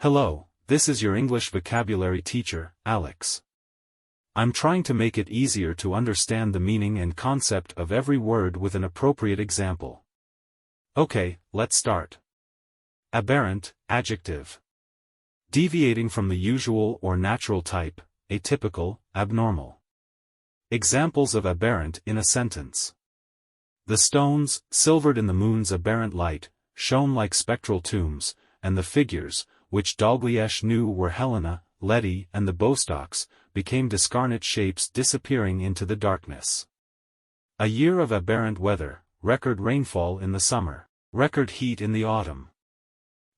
Hello, this is your English vocabulary teacher, Alex. I'm trying to make it easier to understand the meaning and concept of every word with an appropriate example. Okay, let's start. Aberrant, adjective. Deviating from the usual or natural type, atypical, abnormal. Examples of aberrant in a sentence. The stones, silvered in the moon's aberrant light, shone like spectral tombs, and the figures, which Dalgliesh knew were Helena, Letty and the Bostocks, became discarnate shapes disappearing into the darkness. A year of aberrant weather, record rainfall in the summer, record heat in the autumn.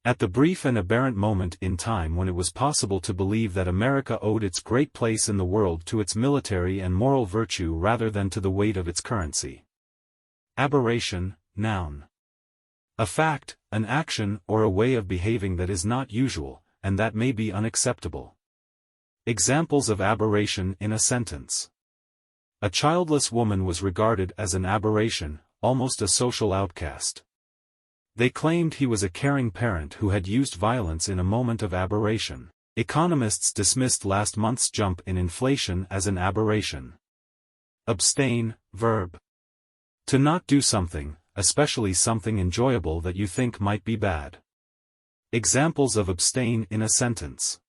At the brief and aberrant moment in time when it was possible to believe that America owed its great place in the world to its military and moral virtue rather than to the weight of its currency. Aberration, noun. A fact, an action or a way of behaving that is not usual, and that may be unacceptable. Examples of aberration in a sentence. A childless woman was regarded as an aberration, almost a social outcast. They claimed he was a caring parent who had used violence in a moment of aberration. Economists dismissed last month's jump in inflation as an aberration. Abstain, verb. To not do something, especially something enjoyable that you think might be bad. Examples of abstain in a sentence.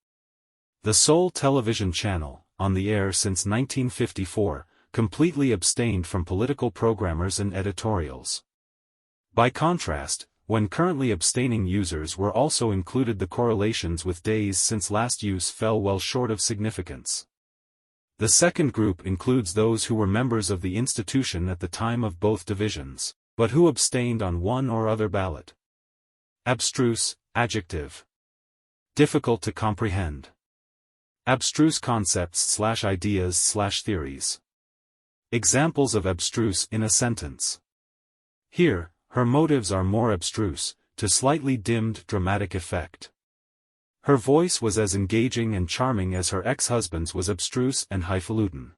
The sole television channel, on the air since 1954, completely abstained from political programmers and editorials. By contrast, when currently abstaining users were also included, the correlations with days since last use fell well short of significance. The second group includes those who were members of the institution at the time of both divisions, but who abstained on one or other ballot. Abstruse, adjective. Difficult to comprehend. Abstruse concepts/ideas/theories. Examples of abstruse in a sentence. Here, her motives are more abstruse, to slightly dimmed dramatic effect. Her voice was as engaging and charming as her ex-husband's was abstruse and highfalutin.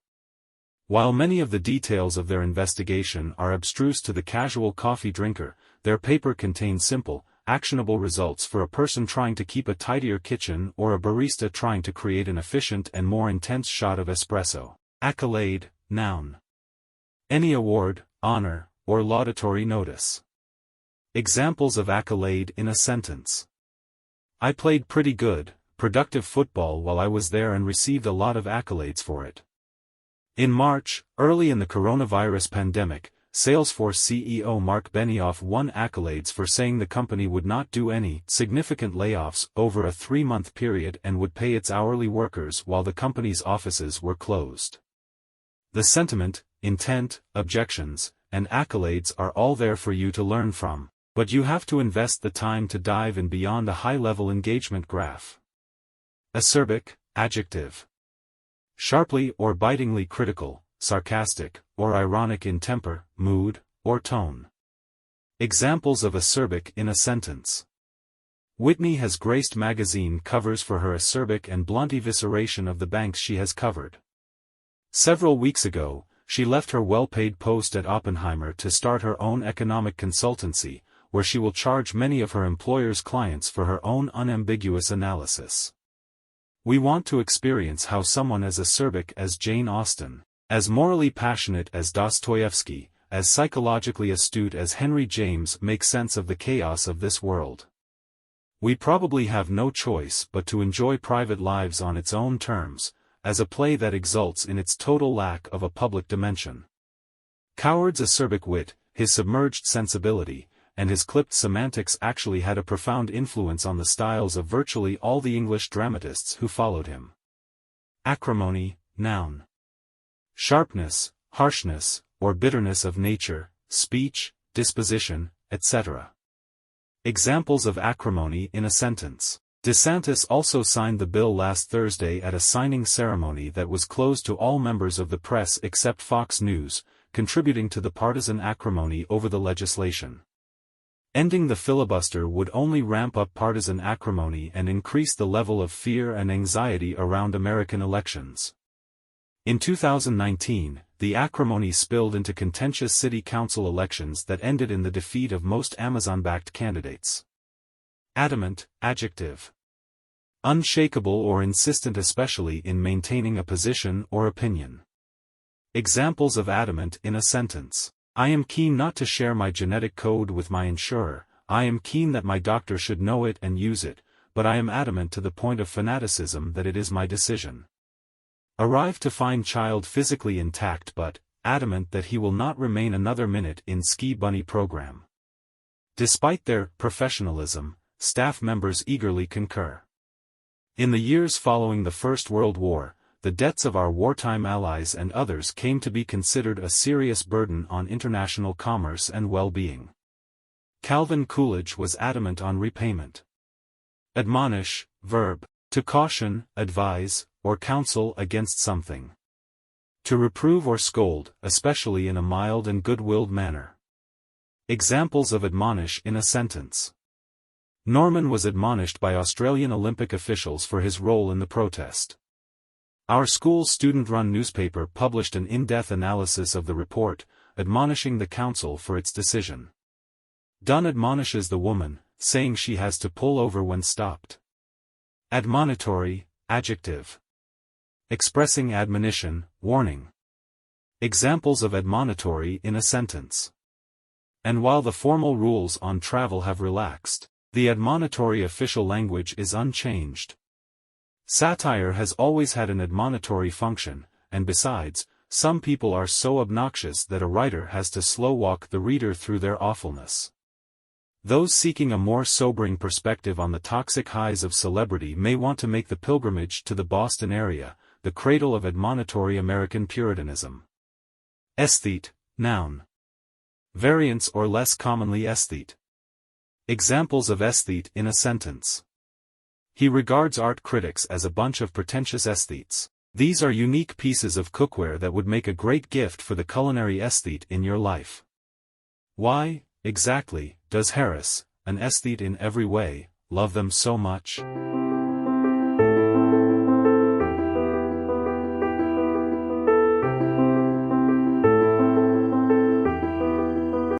While many of the details of their investigation are abstruse to the casual coffee drinker, their paper contains simple, actionable results for a person trying to keep a tidier kitchen or a barista trying to create an efficient and more intense shot of espresso. Accolade, noun. Any award, honor, or laudatory notice. Examples of accolade in a sentence. I played pretty good, productive football while I was there and received a lot of accolades for it. In March, early in the coronavirus pandemic, Salesforce CEO Mark Benioff won accolades for saying the company would not do any significant layoffs over a 3-month period and would pay its hourly workers while the company's offices were closed. The sentiment, intent, objections, and accolades are all there for you to learn from, but you have to invest the time to dive in beyond a high-level engagement graph. Acerbic, adjective. Sharply or bitingly critical, sarcastic, or ironic in temper, mood, or tone. Examples of acerbic in a sentence. Whitney has graced magazine covers for her acerbic and blunt evisceration of the banks she has covered. Several weeks ago, she left her well-paid post at Oppenheimer to start her own economic consultancy, where she will charge many of her employer's clients for her own unambiguous analysis. We want to experience how someone as acerbic as Jane Austen, as morally passionate as Dostoevsky, as psychologically astute as Henry James makes sense of the chaos of this world. We probably have no choice but to enjoy private lives on its own terms, as a play that exults in its total lack of a public dimension. Coward's acerbic wit, his submerged sensibility, and his clipped semantics actually had a profound influence on the styles of virtually all the English dramatists who followed him. Acrimony, noun. Sharpness, harshness, or bitterness of nature, speech, disposition, etc. Examples of acrimony in a sentence. DeSantis also signed the bill last Thursday at a signing ceremony that was closed to all members of the press except Fox News, contributing to the partisan acrimony over the legislation. Ending the filibuster would only ramp up partisan acrimony and increase the level of fear and anxiety around American elections. In 2019, the acrimony spilled into contentious city council elections that ended in the defeat of most Amazon-backed candidates. Adamant, adjective. unshakable or insistent, especially in maintaining a position or opinion. Examples of adamant in a sentence. I am keen not to share my genetic code with my insurer. I am keen that my doctor should know it and use it, but I am adamant to the point of fanaticism that it is my decision. Arrive to find child physically intact but adamant that he will not remain another minute in ski bunny program. Despite their professionalism, staff members eagerly concur. In the years following the First World War, the debts of our wartime allies and others came to be considered a serious burden on international commerce and well-being. Calvin Coolidge was adamant on repayment. Admonish, verb, to caution, advise, or counsel against something. To reprove or scold, especially in a mild and good-willed manner. Examples of admonish in a sentence. Norman was admonished by Australian Olympic officials for his role in the protest. Our school's student-run newspaper published an in-depth analysis of the report, admonishing the council for its decision. Dunn admonishes the woman, saying she has to pull over when stopped. Admonitory, adjective. Expressing admonition, warning. Examples of admonitory in a sentence. And while the formal rules on travel have relaxed, the admonitory official language is unchanged. Satire has always had an admonitory function, and besides, some people are so obnoxious that a writer has to slow-walk the reader through their awfulness. Those seeking a more sobering perspective on the toxic highs of celebrity may want to make the pilgrimage to the Boston area, the cradle of admonitory American Puritanism. Aesthete, noun. Variants or less commonly aesthete. Examples of aesthete in a sentence. He regards art critics as a bunch of pretentious aesthetes. These are unique pieces of cookware that would make a great gift for the culinary aesthete in your life. Why, exactly, does Harris, an aesthete in every way, love them so much?